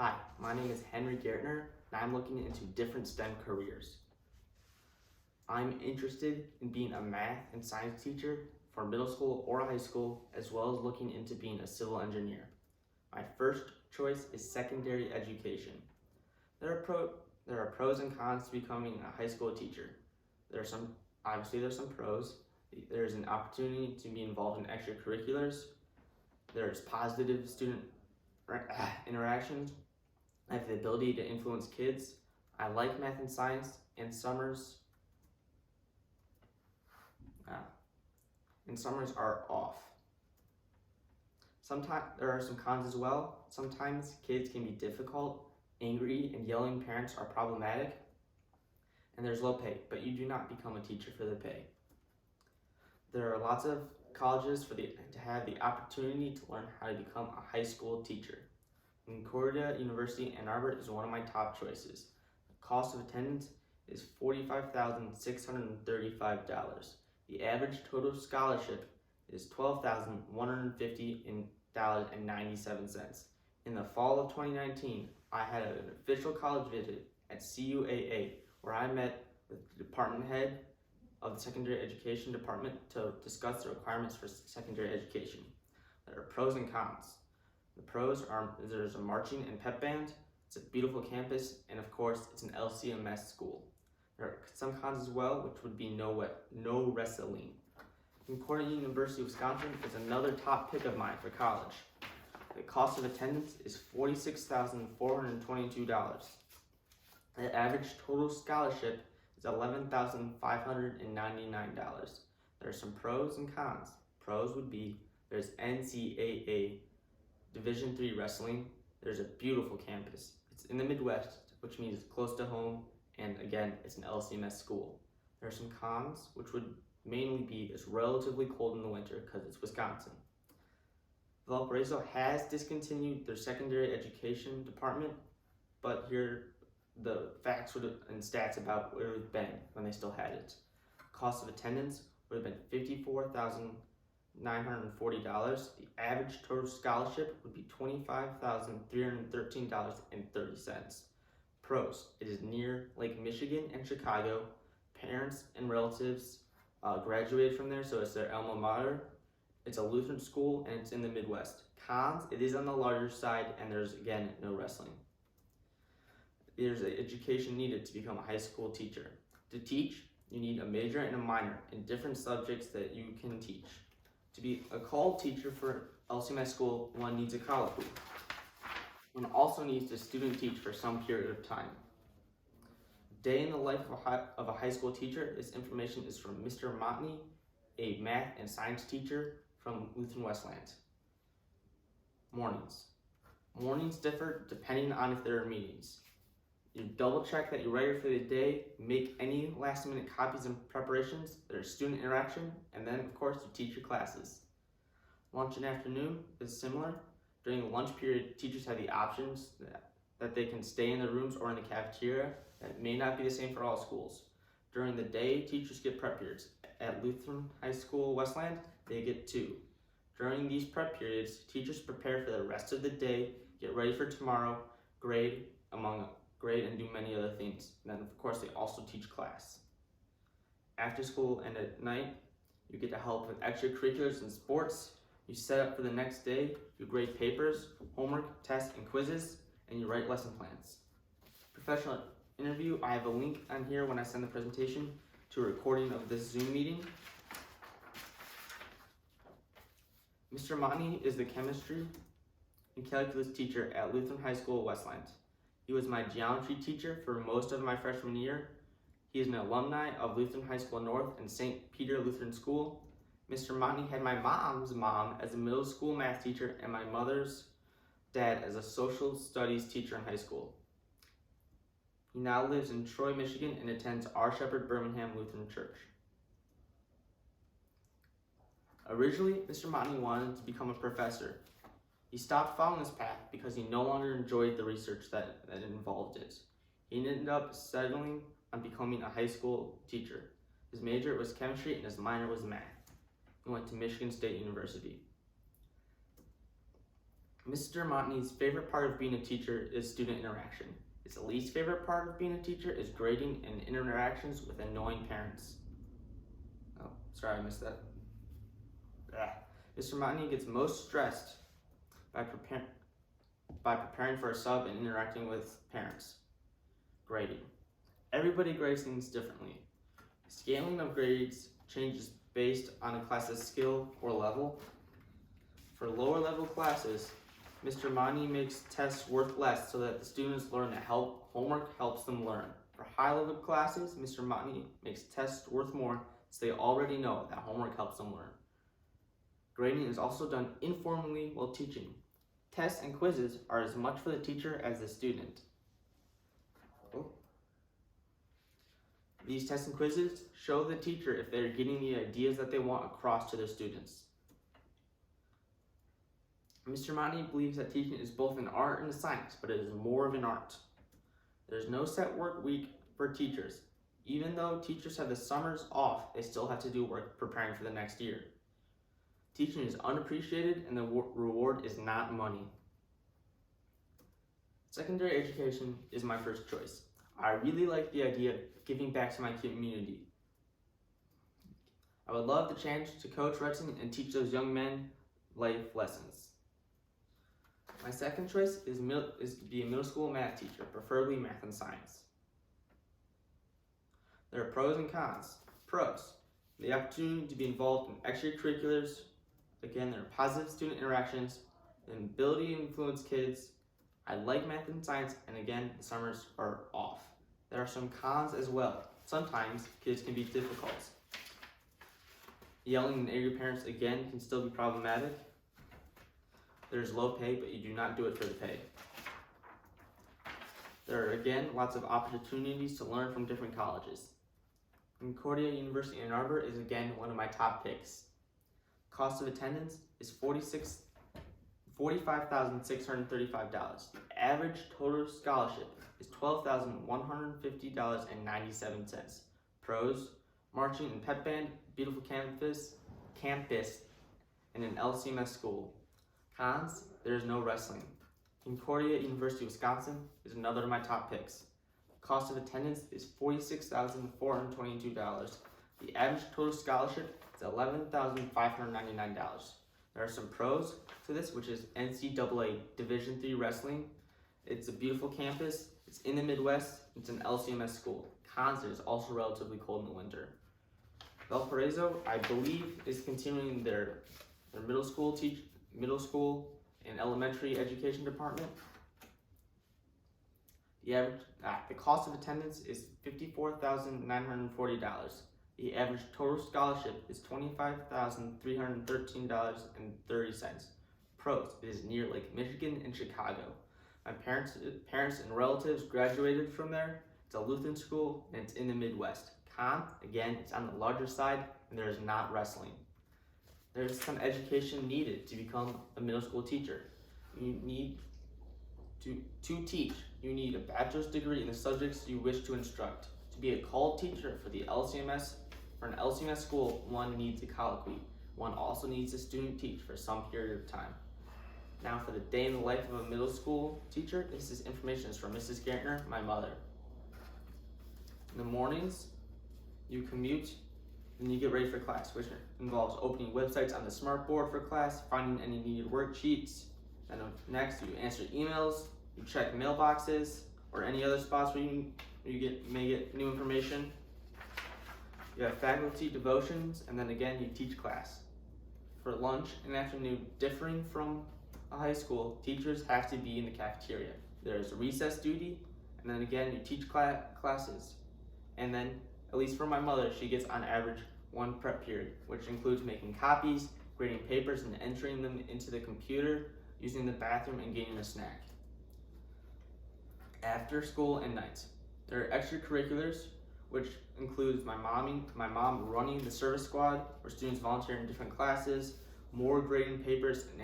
Hi, my name is Henry Gaertner, and I'm looking into different STEM careers. I'm interested in being a math and science teacher for middle school or high school, as well as looking into being a civil engineer. My first choice is secondary education. There are pros and cons to becoming a high school teacher. There's some pros. There's an opportunity to be involved in extracurriculars. There's positive student interactions. I have the ability to influence kids. I like math and science, and summers are off. Sometimes there are some cons as well. Sometimes kids can be difficult, angry, and yelling parents are problematic. And there's low pay, but you do not become a teacher for the pay. There are lots of colleges to have the opportunity to learn how to become a high school teacher. Concordia University Ann Arbor is one of my top choices. The cost of attendance is $45,635. The average total scholarship is $12,150.97. In the fall of 2019, I had an official college visit at CUAA where I met with the department head of the secondary education department to discuss the requirements for secondary education. There are pros and cons. The pros are there's a marching and pep band, it's a beautiful campus, and of course it's an LCMS school. There are some cons as well, which would be no wrestling. Concordia University of Wisconsin is another top pick of mine for college. The cost of attendance is $46,422. The average total scholarship is $11,599. There are some pros and cons. Pros would be there's NCAA Division III wrestling. There's a beautiful campus. It's in the Midwest, which means it's close to home, and again, it's an LCMS school. There are some cons, which would mainly be it's relatively cold in the winter because it's Wisconsin. Valparaiso has discontinued their secondary education department, but here the facts and stats about where it would have been when they still had it. Cost of attendance would have been $54,940. The average total scholarship would be $25,313.30. Pros: it is near Lake Michigan and Chicago. Parents and relatives graduated from there, so it's their alma mater. It's a Lutheran school and it's in the Midwest. Cons: it is on the larger side and there's again no wrestling. There's an education needed to become a high school teacher. To teach, you need a major and a minor in different subjects that you can teach. To be a called teacher for LCMS school, one needs a colloquy. One also needs to student teach for some period of time. Day in the life of a high school teacher. This information is from Mr. Montney, a math and science teacher from Lutheran Westland. Mornings. Mornings differ depending on if there are meetings. You double check that you're ready for the day, make any last minute copies and preparations, there's student interaction, and then of course you teach your classes. Lunch and afternoon is similar. During the lunch period, teachers have the options that they can stay in their rooms or in the cafeteria. That may not be the same for all schools. During the day, teachers get prep periods. At Lutheran High School Westland, they get 2. During these prep periods, teachers prepare for the rest of the day, get ready for tomorrow, grade and do many other things. And then of course they also teach class. After school and at night, you get to help with extracurriculars and sports. You set up for the next day, you grade papers, homework, tests, and quizzes, and you write lesson plans. Professional interview, I have a link on here when I send the presentation to a recording of this Zoom meeting. Mr. Montney is the chemistry and calculus teacher at Lutheran High School Westland. He was my geometry teacher for most of my freshman year. He is an alumni of Lutheran High School North and St. Peter Lutheran School. Mr. Montney had my mom's mom as a middle school math teacher and my mother's dad as a social studies teacher in high school. He now lives in Troy, Michigan and attends R. Shepherd Birmingham Lutheran Church. Originally, Mr. Montney wanted to become a professor. He stopped following this path because he no longer enjoyed the research that involved it. He ended up settling on becoming a high school teacher. His major was chemistry and his minor was math. He went to Michigan State University. Mr. Montney's favorite part of being a teacher is student interaction. His least favorite part of being a teacher is grading and interactions with annoying parents. Oh, sorry, I missed that. Mr. Montney gets most stressed by preparing for a sub and interacting with parents. Grading. Everybody grades things differently. Scaling of grades changes based on a class's skill or level. For lower level classes, Mr. Montney makes tests worth less so that the students learn that homework helps them learn. For high level classes, Mr. Montney makes tests worth more so they already know that homework helps them learn. Grading is also done informally while teaching. Tests and quizzes are as much for the teacher as the student. These tests and quizzes show the teacher if they're getting the ideas that they want across to their students. Mr. Montney believes that teaching is both an art and a science, but it is more of an art. There's no set work week for teachers. Even though teachers have the summers off, they still have to do work preparing for the next year. Teaching is unappreciated and the reward is not money. Secondary education is my first choice. I really like the idea of giving back to my community. I would love the chance to coach wrestling and teach those young men life lessons. My second choice is to be a middle school math teacher, preferably math and science. There are pros and cons. Pros: the opportunity to be involved in extracurriculars. Again, there are positive student interactions, the ability to influence kids. I like math and science, and again, the summers are off. There are some cons as well. Sometimes kids can be difficult. Yelling and angry parents, again, can still be problematic. There's low pay, but you do not do it for the pay. There are, again, lots of opportunities to learn from different colleges. Concordia University in Ann Arbor is, again, one of my top picks. Cost of attendance is $45,635. The average total scholarship is $12,150.97. Pros: marching and pep band, beautiful campus, and an LCMS school. Cons: there is no wrestling. Concordia University, Wisconsin is another of my top picks. Cost of attendance is $46,422. The average total scholarship is $11,599. There are some pros to this, which is NCAA Division III wrestling. It's a beautiful campus. It's in the Midwest. It's an LCMS school. Cons: it is also relatively cold in the winter. Valparaiso, I believe, is continuing their middle school and elementary education department. The cost of attendance is $54,940. The average total scholarship is $25,313.30. Pros: it is near Lake Michigan in Chicago. My parents and relatives graduated from there. It's a Lutheran school and it's in the Midwest. Con: again, it's on the larger side and there is not wrestling. There's some education needed to become a middle school teacher. You need to teach. You need a bachelor's degree in the subjects you wish to instruct. To be a called teacher for an LCMS school, one needs a colloquy. One also needs a student teach for some period of time. Now for the day in the life of a middle school teacher, this information is from Mrs. Gaertner, my mother. In the mornings, you commute, and you get ready for class, which involves opening websites on the smartboard for class, finding any needed worksheets. Then next, you answer emails, you check mailboxes, or any other spots where you may get new information. You have faculty devotions, and then again, you teach class. For lunch and afternoon, differing from a high school, teachers have to be in the cafeteria. There's recess duty, and then again, you teach classes. And then, at least for my mother, she gets on average one prep period, which includes making copies, grading papers, and entering them into the computer, using the bathroom, and getting a snack. After school and nights, there are extracurriculars, which includes my mom running the service squad, where students volunteer in different classes, more grading papers, and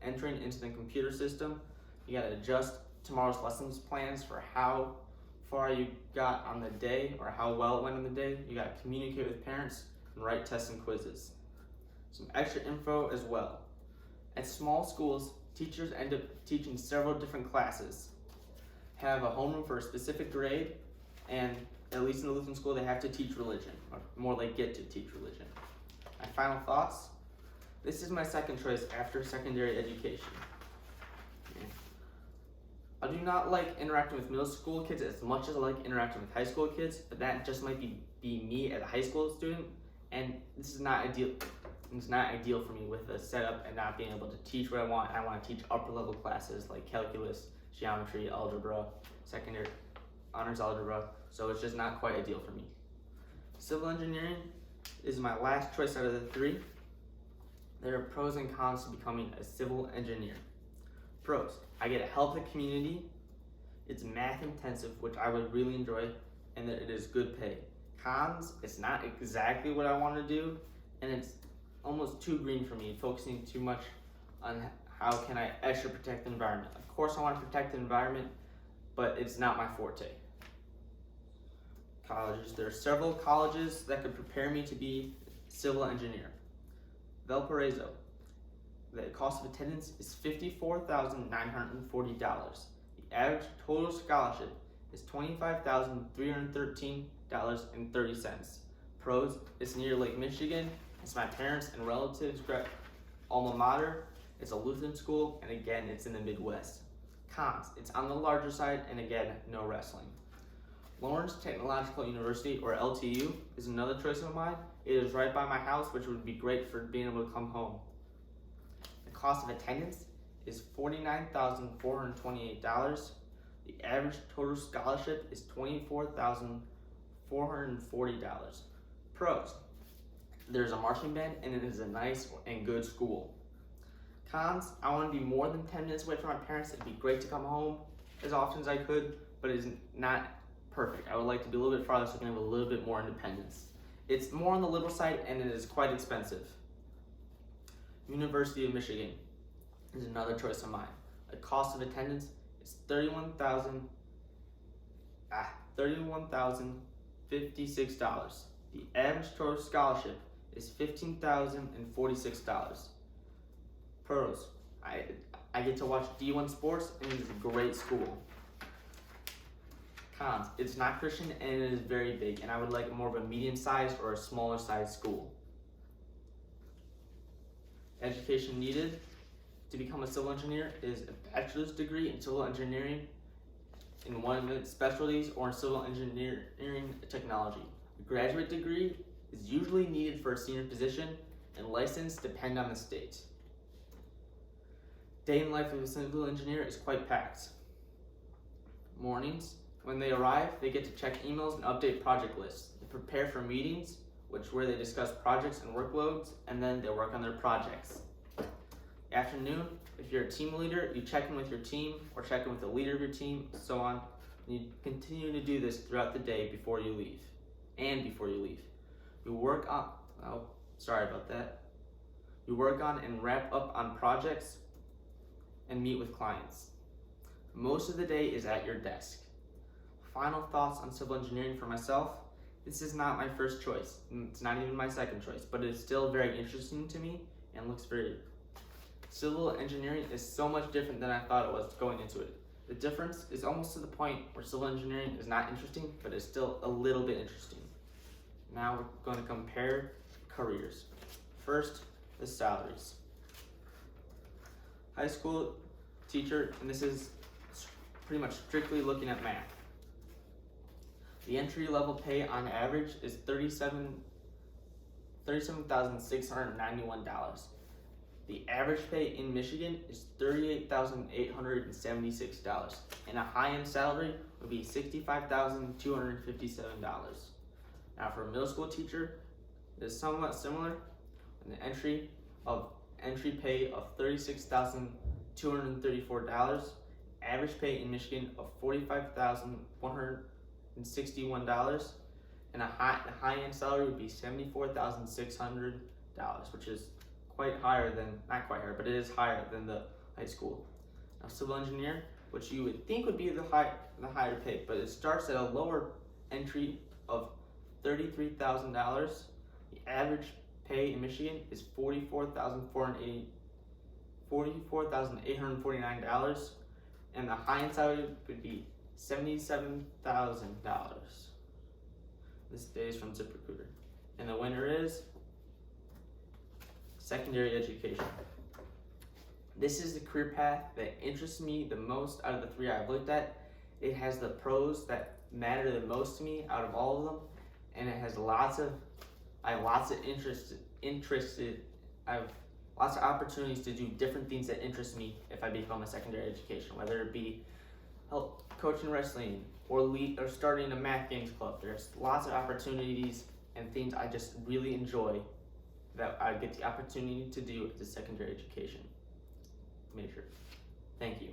entering into the computer system. You gotta adjust tomorrow's lessons plans for how far you got on the day or how well it went on the day. You gotta communicate with parents and write tests and quizzes. Some extra info as well. At small schools, teachers end up teaching several different classes, have a homeroom for a specific grade, and at least in the Lutheran school, they have to teach religion, or more they get to teach religion. My final thoughts: this is my second choice after secondary education. I do not like interacting with middle school kids as much as I like interacting with high school kids, but that just might be me as a high school student, and this is not ideal. It's not ideal for me with the setup and not being able to teach what I want. I want to teach upper level classes like calculus, geometry, algebra, secondary honors algebra, so it's just not quite ideal for me. Civil engineering is my last choice out of the three. There are pros and cons to becoming a civil engineer. Pros: I get to help the community, it's math intensive, which I would really enjoy, and that it is good pay. Cons: it's not exactly what I want to do, and it's almost too green for me, focusing too much on how can I extra protect the environment. Of course I want to protect the environment, but it's not my forte. Colleges: there are several colleges that could prepare me to be a civil engineer. Valparaiso, the cost of attendance is $54,940. The average total scholarship is $25,313.30. Pros: it's near Lake Michigan, it's my parents' and relatives' alma mater, it's a Lutheran school, and again, it's in the Midwest. Cons: it's on the larger side, and again, no wrestling. Lawrence Technological University, or LTU, is another choice of mine. It is right by my house, which would be great for being able to come home. The cost of attendance is $49,428. The average total scholarship is $24,440. Pros: there's a marching band, and it is a nice and good school. Cons: I want to be more than 10 minutes away from my parents. It'd be great to come home as often as I could, but it is not perfect. I would like to be a little bit farther so I can have a little bit more independence. It's more on the little side, and it is quite expensive. University of Michigan is another choice of mine. The cost of attendance is $31,056. The average total scholarship is $15,046. Pros: I get to watch D1 sports, and it is a great school. Cons: it's not Christian, and it is very big, and I would like more of a medium-sized or a smaller-sized school. Education needed to become a civil engineer is a bachelor's degree in civil engineering in one of its specialties or in civil engineering technology. A graduate degree is usually needed for a senior position, and license depend on the state. Day in life of a civil engineer is quite packed. Mornings: when they arrive, they get to check emails and update project lists. They prepare for meetings, where they discuss projects and workloads, and then they work on their projects. Afternoon: if you're a team leader, you check in with your team or check in with the leader of your team, so on. And you continue to do this throughout the day before you leave. You work on, You work on and wrap up on projects and meet with clients. Most of the day is at your desk. Final thoughts on civil engineering for myself: this is not my first choice. It's not even my second choice, but it is still very interesting to me and looks very... Civil engineering is so much different than I thought it was going into it. The difference is almost to the point where civil engineering is not interesting, but is still a little bit interesting. Now we're going to compare careers. First, the salaries. High school teacher, and this is pretty much strictly looking at math. The entry-level pay on average is $37,691. The average pay in Michigan is $38,876, and a high-end salary would be $65,257. Now, for a middle school teacher, it is somewhat similar. And the entry pay of $36,234, average pay in Michigan of $45,161, and a high-end salary would be $74,600, which is not quite higher, but it is higher than the high school. Now, civil engineer, which you would think would be the higher pay, but it starts at a lower entry of $33,000. The average pay in Michigan is $44,480, $44,849, and the high end salary would be $77,000. This day is from ZipRecruiter. And the winner is secondary education. This is the career path that interests me the most out of the three I've looked at. It has the pros that matter the most to me out of all of them, and it has I have lots of opportunities to do different things that interest me if I become a secondary education, whether it be help coaching wrestling or starting a math games club. There's lots of opportunities and things I just really enjoy that I get the opportunity to do as a secondary education major. Thank you.